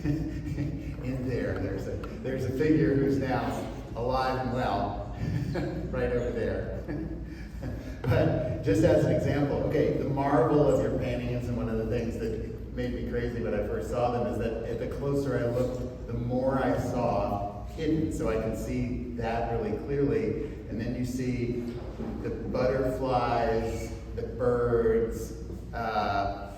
in there, there's a figure who's now alive and well, right over there. But just as an example, okay, the marvel of your paintings, and one of the things that made me crazy when I first saw them is that the closer I looked, the more I saw hidden, so I can see that really clearly. And then you see the butterfly butterflies, the birds,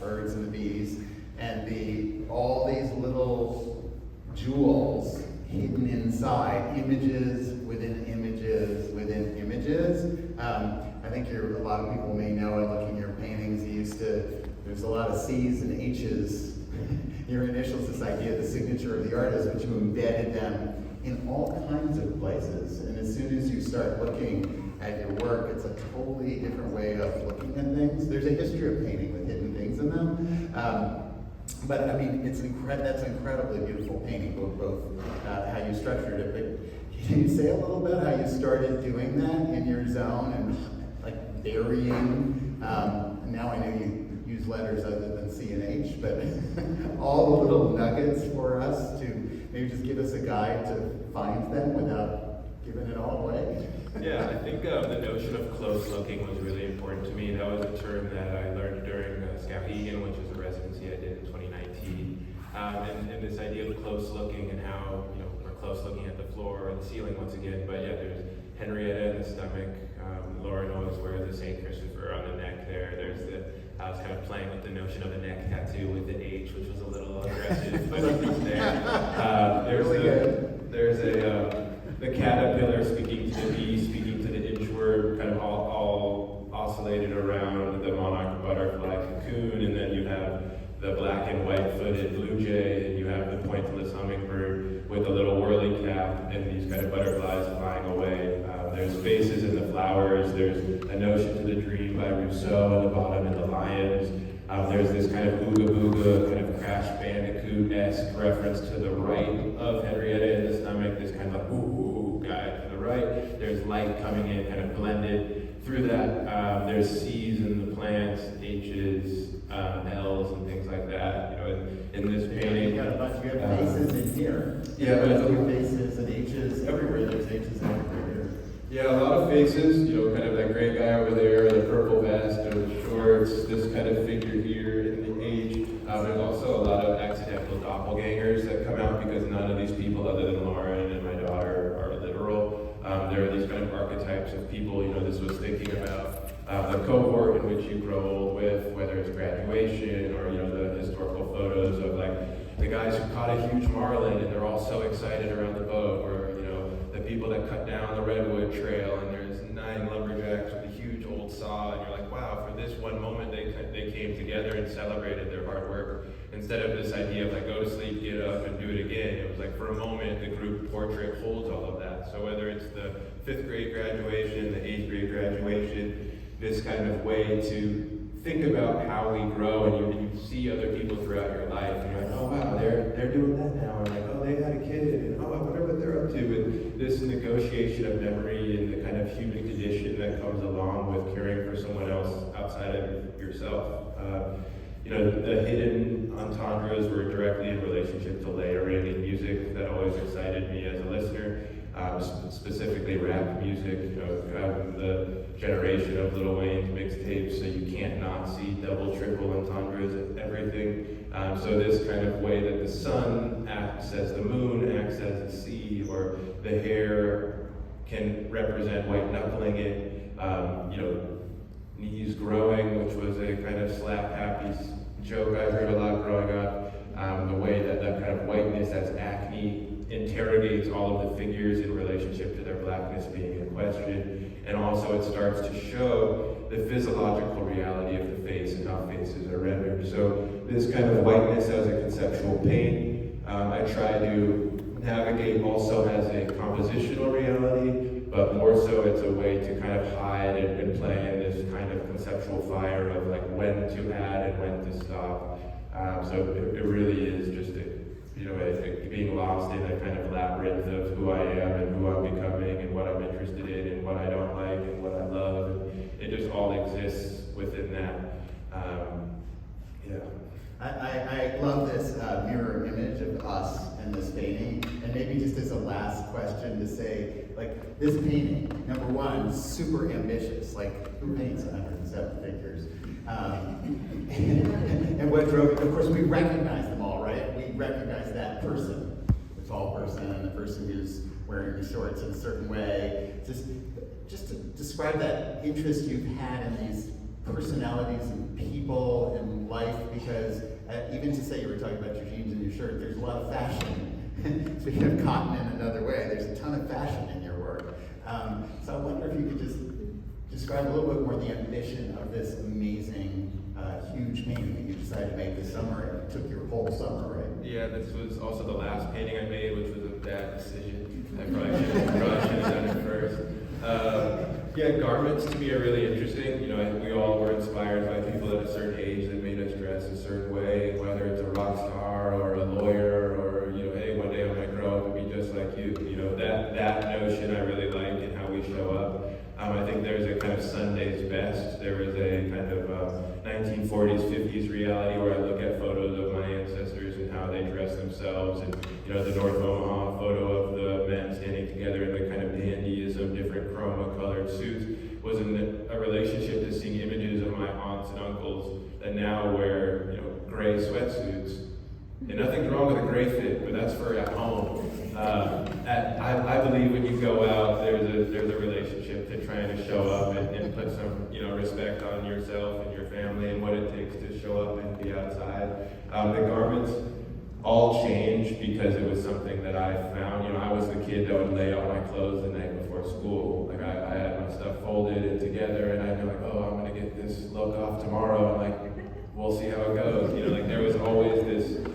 birds and the bees, and all these little jewels hidden inside, images within images within images. I think a lot of people may know it, looking at your paintings, there's a lot of C's and H's. Your initials, this idea of the signature of the artist, but you embedded them in all kinds of places. And as soon as you start looking at your work, it's a totally different way of looking at things. There's a history of painting with hidden things in them. But I mean, that's an incredibly beautiful painting, both how you structured it. But can you say a little bit how you started doing that in your zone and like varying? Now I know you use letters other than C and H, but all the little nuggets for us to maybe just give us a guide to find them without giving it all away. Yeah, I think the notion of close looking was really important to me. That was a term that I learned during Skowhegan, which was a residency I did in 2019. And this idea of close looking and how, we're close looking at the floor or the ceiling once again, but yeah, there's Henrietta in the stomach. Laura knows where the St. Christopher on the neck there. I was kind of playing with the notion of a neck tattoo with an H, which was a little aggressive, but it's there. There's the caterpillar speaking to the bee, speaking to the inchworm, kind of all oscillated around the monarch butterfly cocoon, and then you have the black and white footed blue jay, and you have the pointless hummingbird with a little whirly cap, and these kind of butterflies flying away. There's faces in the flowers, there's a notion to the dream by Rousseau at the bottom, and the lions. There's this kind of ooga booga, kind of Crash Bandicoot-esque reference to the right of Henrietta in the stomach, this kind of like ooh guy to the right. There's light coming in, kind of blended through that. There's C's in the plants, H's, L's, and things like that. In this painting, you got a bunch of faces in here. Yeah, but faces and H's everywhere. There's H's everywhere. Yeah, a lot of faces, kind of that gray guy over there, the purple vest or the shorts, this kind of figure here in the H. There's also a lot of accidental doppelgangers that come out because none of these people other than Lauren and my daughter are literal. There are these kind of archetypes of people, this was thinking about the cohort in which you grow old with, whether it's graduation or, the historical photos of like the guys who caught a huge marlin and they're all so excited around the boat, or, the people that cut down the redwood trail and there's 9 lumberjacks with a huge old saw, and you're like, wow, for this one moment they came together and celebrated their hard work. Instead of this idea of like, go to sleep, get up, and do it again, it was like, for a moment, the group portrait holds all of that. So whether it's the 5th grade graduation, the 8th grade graduation, this kind of way to think about how we grow, and you see other people throughout your life, and you're like, oh wow, they're doing that now, and like, oh, they had a kid, and oh, I wonder what they're up to, and this negotiation of memory and the kind of human condition that comes along with caring for someone else outside of yourself. The hidden entendres were directly in relationship to layering in music that always excited me as a listener. Specifically rap music, the generation of Lil Wayne's mixtapes, so you can't not see double, triple entendres and everything. So this kind of way that the sun acts as the moon, acts as the sea, or the hair can represent white knuckling it. Knees growing, which was a kind of slap happy joke I heard a lot growing up. The way that kind of whiteness as acne interrogates all of the figures in relationship to their blackness being in question. And also it starts to show the physiological reality of the face and how faces are rendered. So this kind of whiteness as a conceptual paint, I try to navigate also as a compositional reality, but more so it's a way to kind of hide and play in this kind of conceptual fire of like when to add and when to stop. So it really is just being lost in a kind of labyrinth of who I am and who I'm becoming and what I'm interested in and what I don't like and what I love. And it just all exists within that. I love this mirror image of us and this painting. And maybe just as a last question to say, like, this painting, number one, super ambitious. Like, who paints 107 figures? And what drove it? Of course, we recognize them all, right? We recognize that person, the tall person, and the person who's wearing the shorts in a certain way. Just just to describe that interest you've had in these personalities and people and life, because even to say you were talking about your jeans and your shirt, there's a lot of fashion. Speaking of cotton in another way, there's a ton of fashion in your work. So I wonder if you could just describe a little bit more the ambition of this amazing, huge painting that you decided to make this summer. It took your whole summer, right? Yeah, this was also the last painting I made, which was a bad decision. I probably should have done it first. Yeah, garments to me are really interesting. You know, we all were inspired by people at a certain age that made us dress a certain way, whether it's a rock star or a lawyer or, you know, hey, one day I might grow up and be just like you. You know, that notion I really like in how we show up. I think there's a kind of Sunday's best. There was a kind of 1940s, 50s reality where I look at photos of my ancestors and how they dress themselves, and you know, the North Omaha photo of the men standing together in the kind of dandyism, different chroma-colored suits, was in a relationship to seeing images of my aunts and uncles that now wear, you know, gray sweatsuits. And nothing's wrong with a gray fit, but that's for at home. I believe when you go out, there's a relationship to trying to show up and put some, you know, respect on yourself and your family and what it takes to show up and be outside. The garments all changed because it was something that I found. You know, I was the kid that would lay out my clothes the night before school. Like I had my stuff folded and together, and I'd be like, oh, I'm gonna get this look off tomorrow, and like, we'll see how it goes. You know, like there was always this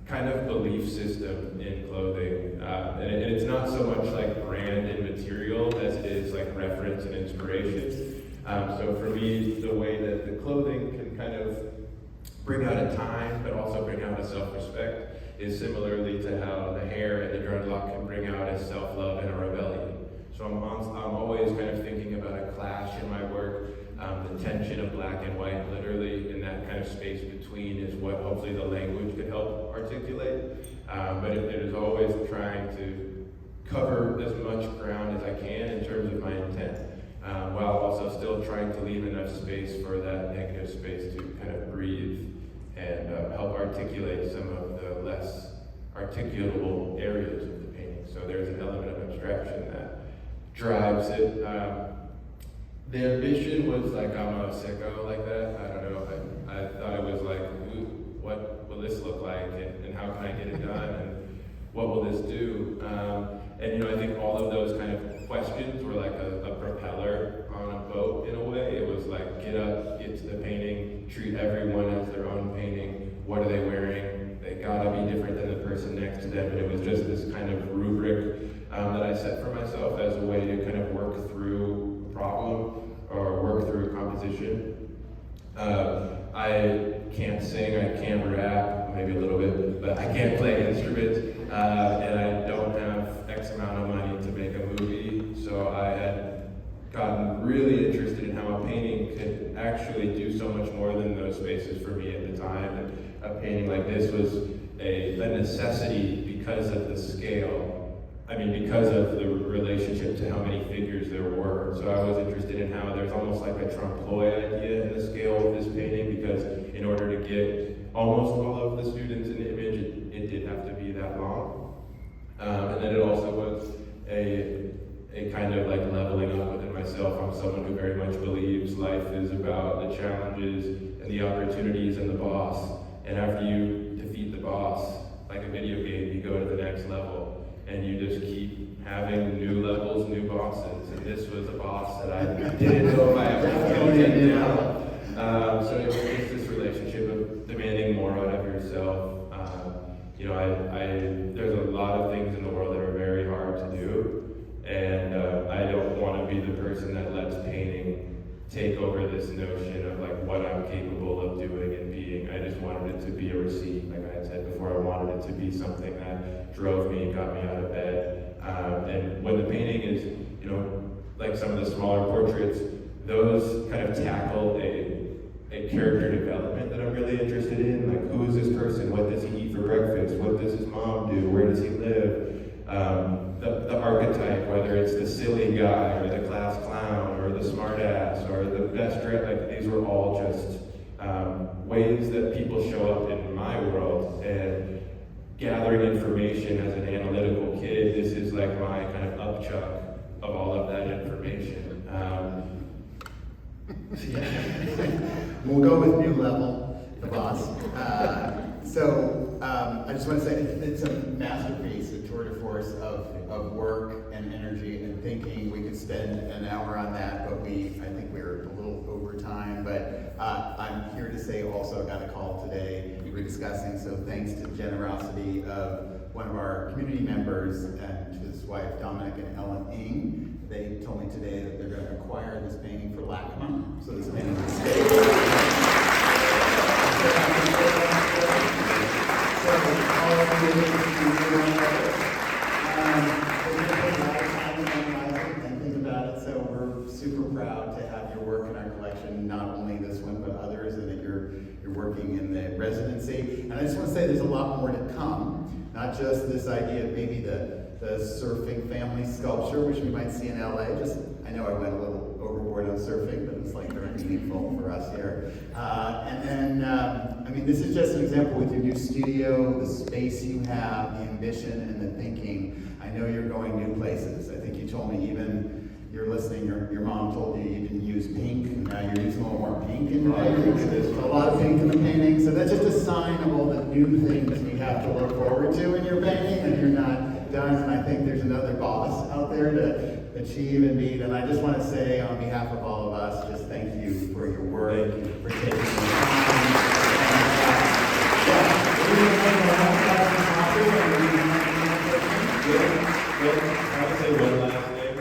kind of belief system in clothing, and it's not so much like brand and material as it is like reference and inspiration. So for me, the way that the clothing can kind of bring out a time, but also bring out a self-respect, is similarly to how the hair and the dreadlock can bring out a self-love and a rebellion. So I'm always kind of thinking about a clash in my work. The tension of black and white, literally, in that kind of space between, is what hopefully the language could help articulate. But it is always trying to cover as much ground as I can in terms of my intent, while also still trying to leave enough space for that negative space to kind of breathe and help articulate some of the less articulable areas of the painting. So there's an element of abstraction that drives it. The ambition was like, I'm a sicko like that. I don't know. I thought it was like, ooh, what will this look like, and how can I get it done, and what will this do? And you know, I think all of those kind of questions were like a propeller on a boat in a way. It was like, get up, get to the painting, treat everyone as their own painting. What are they wearing? They gotta be different than the person next to them. And it was just this kind of rubric that I set for myself as a way to kind of work through a problem or work through a composition. I can't sing, I can't rap, maybe a little bit, but I can't play instruments, and I don't have X amount of money to make a movie, so I had gotten really interested in how a painting could actually do so much more than those spaces for me at the time. And a painting like this was a necessity because of the scale. I mean, because of the relationship to how many figures there were. So I was interested in how there's almost like a trompe-l'oeil idea in the scale of this painting, because in order to get almost all of the students in the image, it did have to be that long. And then it also was a kind of like leveling up within myself. I'm someone who very much believes life is about the challenges and the opportunities and the boss. And after you defeat the boss, like a video game, you go to the next level. And you just keep having new levels, new bosses. And this was a boss that I didn't know if I ever was going to take down. So it's this relationship of demanding more out of yourself. You know, there's a lot of things in the world that are very hard to do. And I don't want to be the person that lets painting take over this notion of like what I'm capable of doing and being. I just wanted it to be a receipt, like I had said before. I wanted it to be something that drove me, got me out of bed. And when the painting is, you know, like some of the smaller portraits, those kind of tackle a character development that I'm really interested in. Like, who is this person? What does he eat for breakfast? What does his mom do? Where does he live? The archetype, whether it's the silly guy or the class clown or the smart ass or the best dressed, like these were all just ways that people show up in my world. And gathering information as an analytical kid, this is like my kind of upchuck of all of that information. We'll go with new level, the boss. I just want to say it's a masterpiece, a tour de force of work and energy and thinking. We could spend an hour on that, but I think we're a little over time. But I'm here to say also, I got a call today we were discussing, so thanks to the generosity of one of our community members and his wife, Dominic and Ellen Ng. They told me today that they're going to acquire this painting for LACMA, so this painting will stay. So all of you, we're going to put a lot of time and think about it. So we're super proud to have your work in our collection, not only this one but others, and that you're working in the residency. And I just want to say there's a lot more to come. Not just this idea of maybe the surfing family sculpture, which we might see in LA. I know I went a little overboard on surfing, but it's like very meaningful for us here. This is just an example with your new studio, the space you have, the ambition and the thinking. I know you're going new places. I think you told me even you're listening, your mom told you didn't use pink, and now you're using a little more pink in your paintings. There's a lot of pink in the painting, so that's just a sign of all the new things you have to look forward to in your painting, and you're not done. And I think there's another boss out there to achieve and meet. And I just want to say, on behalf of all of us, just thank you for your work, for taking the time. I would say one last thing.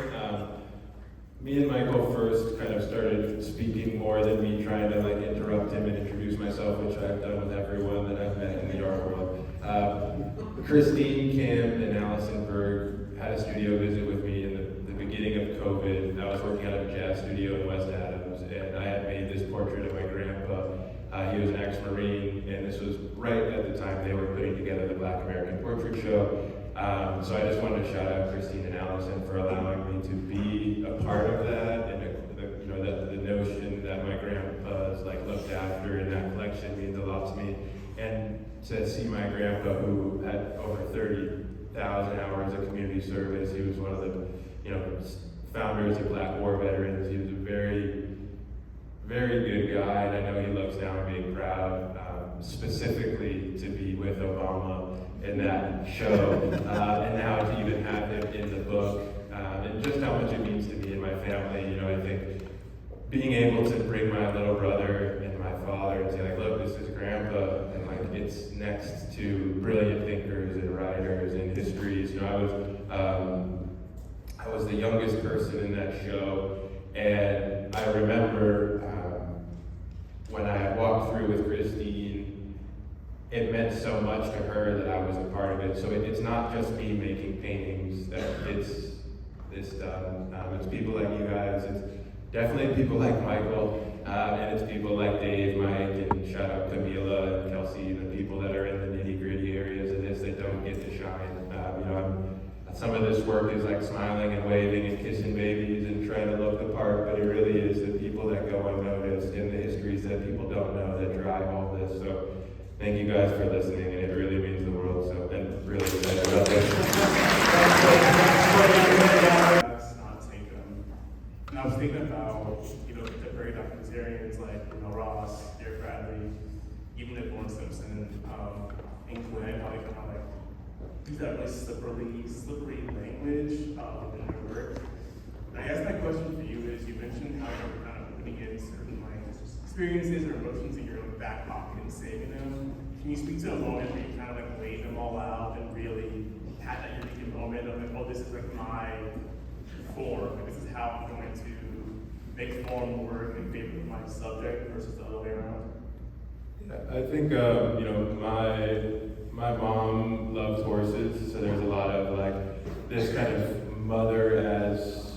Me and Michael first kind of started speaking more than me trying to interrupt him and introduce myself, which I've done with everyone that I've met in the art world. Christine, Kim, and Allison Berg had a studio visit with me in the beginning of COVID. I was working out of a jazz studio in West Adams, and I had made this portrait of my grandpa. He was an ex-Marine, and this was right at the time they were putting together the Black American Portrait Show. So I just wanted to shout out Christine and Allison for allowing me to be a part of that, and the notion that my grandpa's looked after in that collection means a lot to me. And to see my grandpa, who had over 30,000 hours of community service, he was one of the founders of Black War Veterans. He was a very, very good guy, and I know he looks down on being proud, specifically to be with Obama in that show, and now to even have him in the book, and just how much it means to me and my family. I think being able to bring my little brother and my father and say, look, this is Grandpa, and it's next to brilliant thinkers and writers and histories. I was the youngest person in that show, and I remember when I walked through with Christine, it meant so much to her that I was a part of it. So it's not just me making paintings that gets this done. It's people like you guys. It's definitely people like Michael, and it's people like Dave, Mike, and shout out Camila and Kelsey, the people that are in the nitty-gritty areas of this that don't get to shine. Some of this work is like smiling and waving and kissing babies and trying to look the part, but it really is the people that go unnoticed and the histories that people don't know that drive all this. So thank you guys for listening, and it really means the world. So, and really excited about this. And I was thinking about, contemporary documentarians like, Ross, Derek Bradley, even Nicole Simpson, and Glenn, how they kind of use that really slippery language in their work. And I guess my question for you is, you mentioned how you're kind of putting in certain experiences or emotions in your own back pocket and saving them. Can you speak to a moment where you kind of laid them all out and really had that unique moment of oh, this is my form, this is how I'm going to make form work in favor of my subject versus the other way around? I think my mom loves horses, so there's a lot of this kind of mother as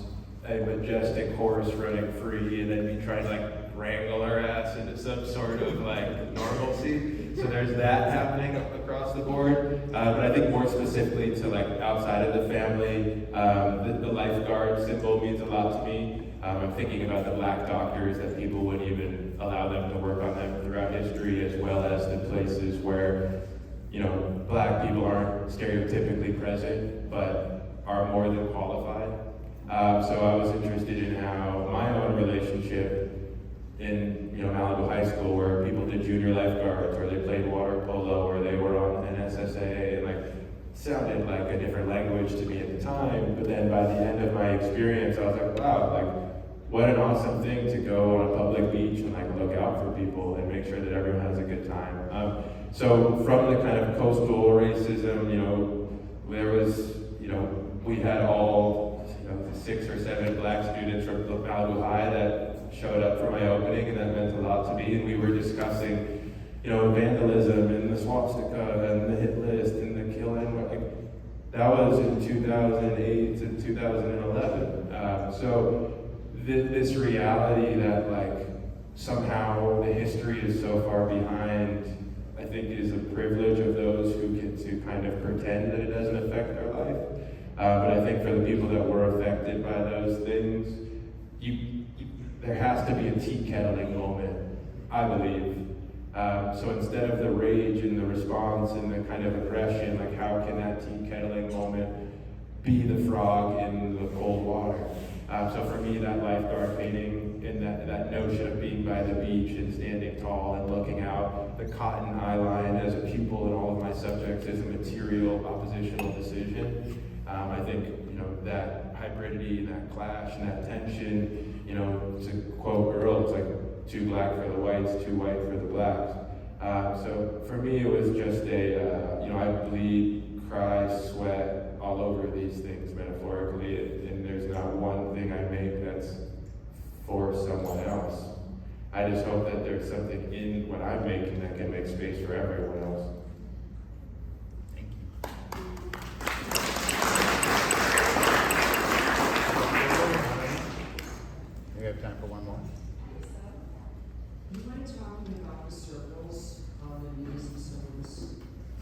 a majestic horse running free, and then me trying to wrangle her ass into some sort of normalcy. So there's that happening across the board. But I think more specifically to outside of the family, the lifeguard symbol means a lot to me. I'm thinking about the Black doctors that people wouldn't even allow them to work on them throughout history, as well as the places where Black people aren't stereotypically present, but are more than qualified. So I was interested in how my own relationship in Malibu High School, where people did junior lifeguards, or they played water polo, or they were on NSSA, and like sounded like a different language to me at the time. But then by the end of my experience, I was like, wow, like what an awesome thing to go on a public beach and like look out for people and make sure that everyone has a good time. So from the kind of coastal racism, there was, we had all 6 or 7 black students from Malibu High that showed up for my opening, and that meant a lot to me. And we were discussing, vandalism and the swastika and the hit list and the killing. Like, that was in 2008 to 2011. So this reality that like somehow the history is so far behind, I think is a privilege of those who get to kind of pretend that it doesn't affect their life. But I think for the people that were affected by those things, there has to be a tea kettling moment, I believe. So instead of the rage and the response and the kind of aggression, like how can that tea kettling moment be the frog in the cold water? So for me, that lifeguard painting and that notion of being by the beach and standing tall and looking out, the cotton eye line as a pupil in all of my subjects is a material oppositional decision. I think, that hybridity, that clash, and that tension, to quote Earl, it's like too black for the whites, too white for the blacks. So for me, it was just I bleed, cry, sweat all over these things metaphorically, and there's not one thing I make that's for someone else. I just hope that there's something in what I'm making that can make space for everyone else. Thank you. We have time for one more. You mind talking about the circles on the knees and soles?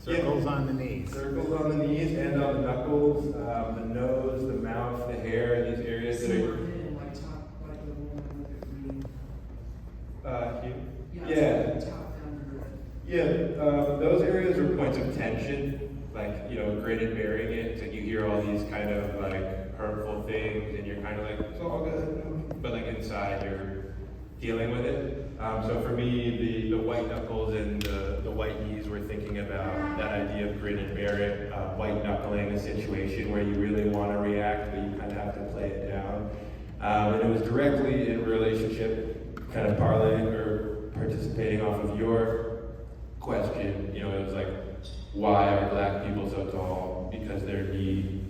Circles on the knees. Circles on the knees and on the knuckles, the nose, the mouth, the hair, these areas that are. And like top, like the woman with the green. Hue? Yeah. Yeah. Top down the Yeah, those areas are points of tension, like, gritted burying it, so you hear all these kind of like hurtful things and you're kind of like, it's all good, but like inside you're dealing with it. So for me, the white knuckles and the white knees were thinking about that idea of grit and bear it, white knuckling a situation where you really want to react, but you kind of have to play it down. And it was directly in relationship, kind of parlaying or participating off of your question. It was like, why are black people so tall? Because their knee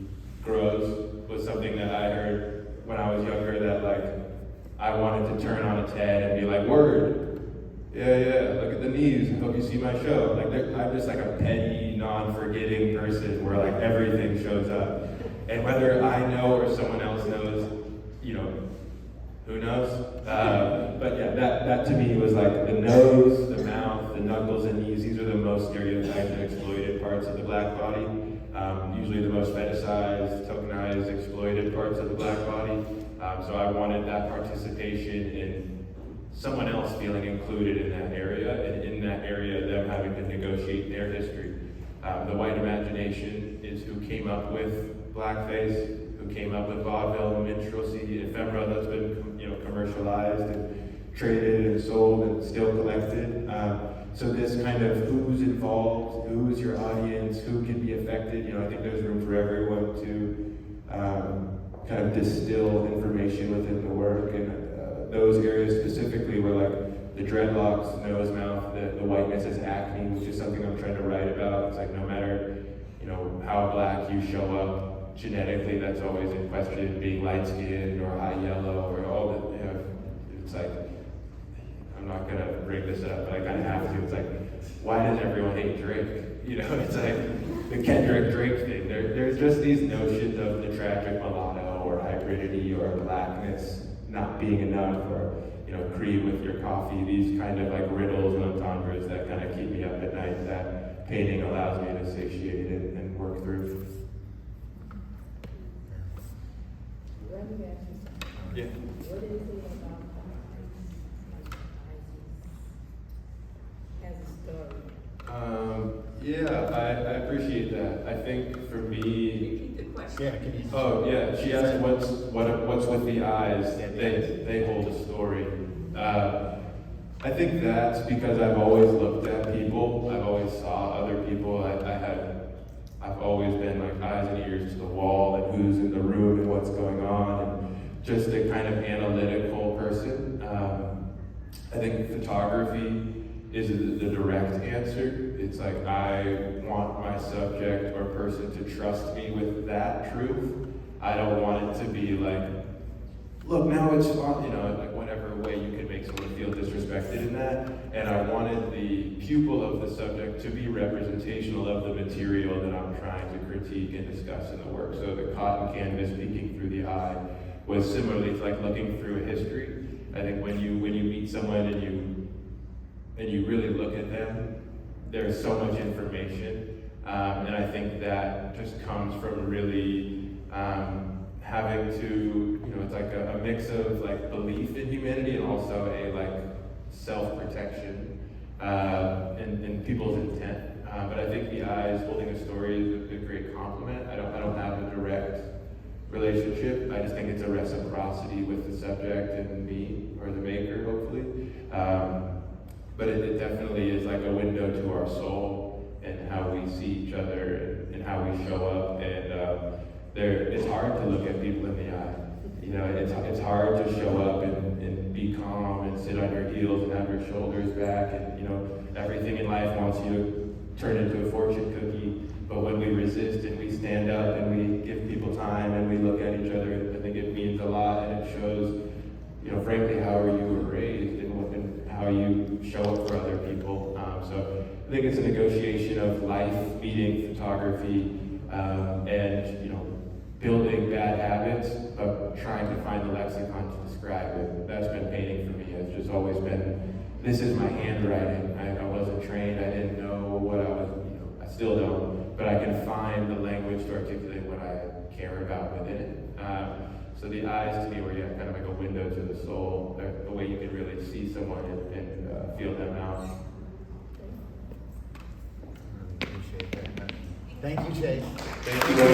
grows was something that I heard when I was younger, that like I wanted to turn on its head and be like, word, yeah, look at the knees, I hope you see my show. Like I'm just like a petty, non-forgetting person where like everything shows up. And whether I know or someone else knows, who knows? But yeah, that to me was like the nose, the mouth, the knuckles and knees. These are the most stereotyped and exploited parts of the black body. Usually the most fetishized, tokenized, exploited parts of the black body. So I wanted that participation in someone else feeling included in that area, and in that area them having to negotiate their history. The white imagination is who came up with blackface, who came up with vaudeville, minstrelsy, ephemera that's been commercialized and traded and sold and still collected. So this kind of who's involved, who's your audience, who can be affected, I think there's room for everyone to kind of distill information within the work. And those areas specifically were like the dreadlocks, nose, mouth, the whiteness is acne, which is something I'm trying to write about. It's like no matter how black you show up genetically, that's always in question, being light-skinned or high yellow or all that, it's like, I'm not gonna bring this up, but I kinda have to. It's like, why does everyone hate Drake? It's like the Kendrick Drake thing. There's just these notions of the tragic mulatto or hybridity or blackness not being enough, or cream with your coffee, these kind of like riddles and entendres that kind of keep me up at night, that painting allows me to satiate and work through. Let me ask you something. Yeah. What is it about ISIS as a story? Yeah, I appreciate that. I think for me, Repeat the question. Yeah, can you? Oh yeah, she asked what's with the eyes. They hold a story. I think that's because I've always looked at people. I've always saw other people. I've always been like eyes and ears to the wall and who's in the room and what's going on, and just a kind of analytical person. I think photography is the direct answer. It's like I want my subject or person to trust me with that truth. I don't want it to be like, look, now it's on, like whatever way you can make someone feel disrespected in that. And I wanted the pupil of the subject to be representational of the material that I'm trying to critique and discuss in the work. So the cotton canvas peeking through the eye was similarly to like looking through a history. I think when you meet someone and you really look at them, there's so much information. And I think that just comes from really having to, it's like a mix of like belief in humanity and also a like self-protection in people's intent. But I think the eyes holding a story is a great compliment. I don't have a direct relationship. I just think it's a reciprocity with the subject and me, or the maker, hopefully. But it definitely is like a window to our soul and how we see each other and how we show up. And it's hard to look at people in the eye. It's hard to show up and be calm and sit on your heels and have your shoulders back. And, everything in life wants you to turn into a fortune cookie. But when we resist and we stand up and we give people time and we look at each other, I think it means a lot, and it shows, frankly, how you were raised and how you show up for other people. So I think it's a negotiation of life, meeting photography, and building bad habits, but trying to find the lexicon to describe it. That's been painting for me. It's just always been, this is my handwriting. I wasn't trained. I didn't know what I was. I still don't, but I can find the language to articulate what I care about within it. So the eyes to me were kind of like a window to the soul, the way you can really see someone and feel them out. Appreciate that. Thank you, Chase. Thank you.